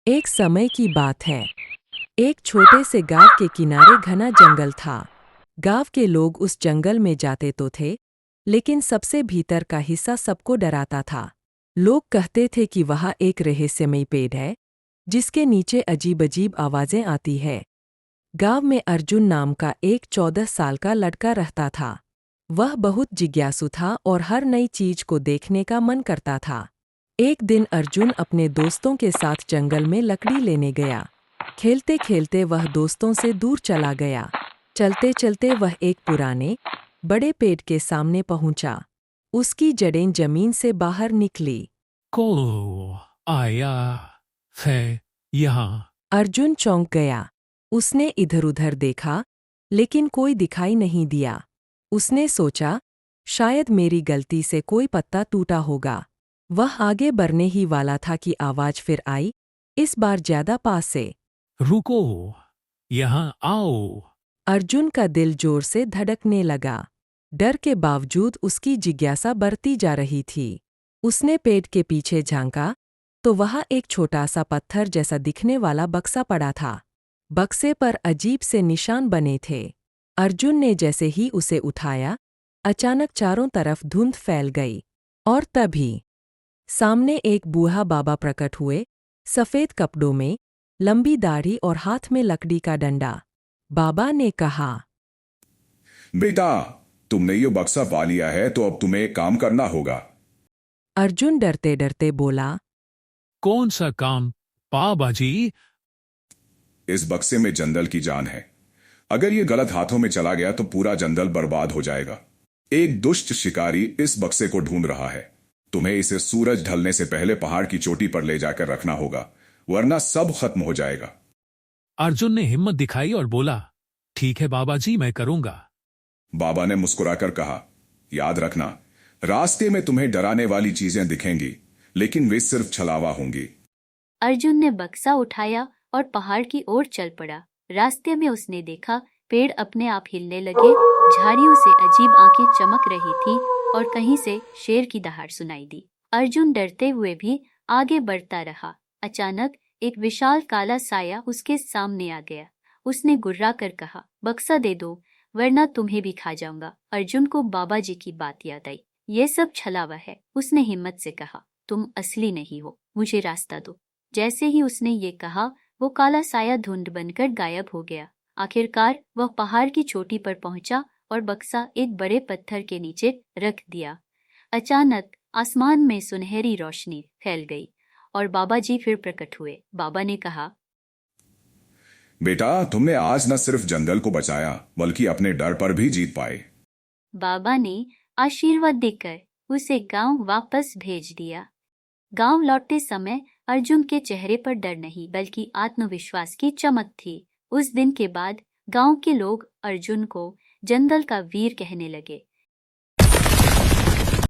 एक समय की बात है। एक छोटे से गांव के किनारे घना जंगल था। गांव के लोग उस जंगल में जाते तो थे, लेकिन सबसे भीतर का हिस्सा सबको डराता था। लोग कहते थे कि वहाँ एक रहस्यमयी पेड़ है, जिसके नीचे अजीब-अजीब आवाजें आती है। गांव में अर्जुन नाम का एक 14 साल का लड़का रहता था। वह बहुत जिज्ञासु था और हर नई चीज को देखने का मन करता था। एक दिन अर्जुन अपने दोस्तों के साथ जंगल में लकड़ी लेने गया। खेलते खेलते वह दोस्तों से दूर चला गया। चलते चलते वह एक पुराने, बड़े पेड़ के सामने पहुंचा। उसकी जड़ें जमीन से बाहर निकली। को आया है यहाँ। अर्जुन चौंक गया। उसने इधर-उधर देखा, लेकिन कोई दिखाई नहीं दिया। उसने सोचा, शायद मेरी गलती से कोई पत्ता टूटा होगा। वह आगे बढ़ने ही वाला था कि आवाज फिर आई, इस बार ज्यादा पास से। रुको, यहाँ आओ। अर्जुन का दिल जोर से धड़कने लगा। डर के बावजूद उसकी जिज्ञासा बढ़ती जा रही थी। उसने पेड़ के पीछे झांका, तो वहाँ एक छोटा सा पत्थर जैसा दिखने वाला बक्सा पड़ा था। बक्से पर अजीब से निशान बने थे। अर्जुन ने जैसे ही उसे उठाया, अचानक चारों तरफ धुंध फैल गई। और तभी सामने एक बूढ़ा बाबा प्रकट हुए, सफ़ेद कपड़ों में, लंबी दाढ़ी और हाथ में लकड़ी का डंडा। बाबा ने कहा, बेटा, तुमने ये बक्सा पा लिया है तो अब तुम्हें एक काम करना होगा। अर्जुन डरते डरते बोला, कौन सा काम बाबा जी? इस बक्से में जंगल की जान है। अगर ये गलत हाथों में चला गया तो पूरा जंगल बर्बाद हो जाएगा। एक दुष्ट शिकारी इस बक्से को ढूंढ रहा है। तुम्हें इसे सूरज ढलने से पहले पहाड़ की चोटी पर ले जाकर रखना होगा, वरना सब खत्म हो जाएगा। अर्जुन ने हिम्मत दिखाई और बोला, ठीक है बाबा जी, मैं करूंगा। बाबा ने मुस्कुराकर कहा, याद रखना, रास्ते में तुम्हें डराने वाली चीजें दिखेंगी, लेकिन वे सिर्फ छलावा होंगी। अर्जुन ने बक्सा उठाया और पहाड़ की ओर चल पड़ा। रास्ते में उसने देखा, पेड़ अपने आप हिलने लगे, झाड़ियों से अजीब आंखें चमक रही थीं और कहीं से शेर की दहाड़ सुनाई दी। अर्जुन डरते हुए भी आगे बढ़ता रहा। अचानक एक विशाल काला साया उसके सामने आ गया। उसने गुर्रा कर कहा, बक्सा दे दो, वरना तुम्हें भी खा जाऊंगा। अर्जुन को बाबा जी की बात याद आई। ये सब छलावा है। उसने हिम्मत से कहा, तुम असली नहीं हो, मुझे रास्ता दो। जैसे ही उसने ये कहा, वो काला साया धुंध बनकर गायब हो गया। आखिरकार वह पहाड़ की चोटी पर पहुंचा और बक्सा एक बड़े पत्थर के नीचे रख दिया। अचानक आसमान में सुनहरी रोशनी फैल गई और बाबा जी फिर प्रकट हुए। बाबा ने कहा, बेटा, तुमने आज न सिर्फ जंगल को बचाया, बल्कि अपने डर पर भी जीत पाए। बाबा ने आशीर्वाद देकर उसे गांव वापस भेज दिया। गांव लौटते समय अर्जुन के चेहरे पर डर नहीं, बल्कि आत्मविश्वास की चमक थी। उस दिन के बाद गांव के लोग अर्जुन को जंगल का वीर कहने लगे।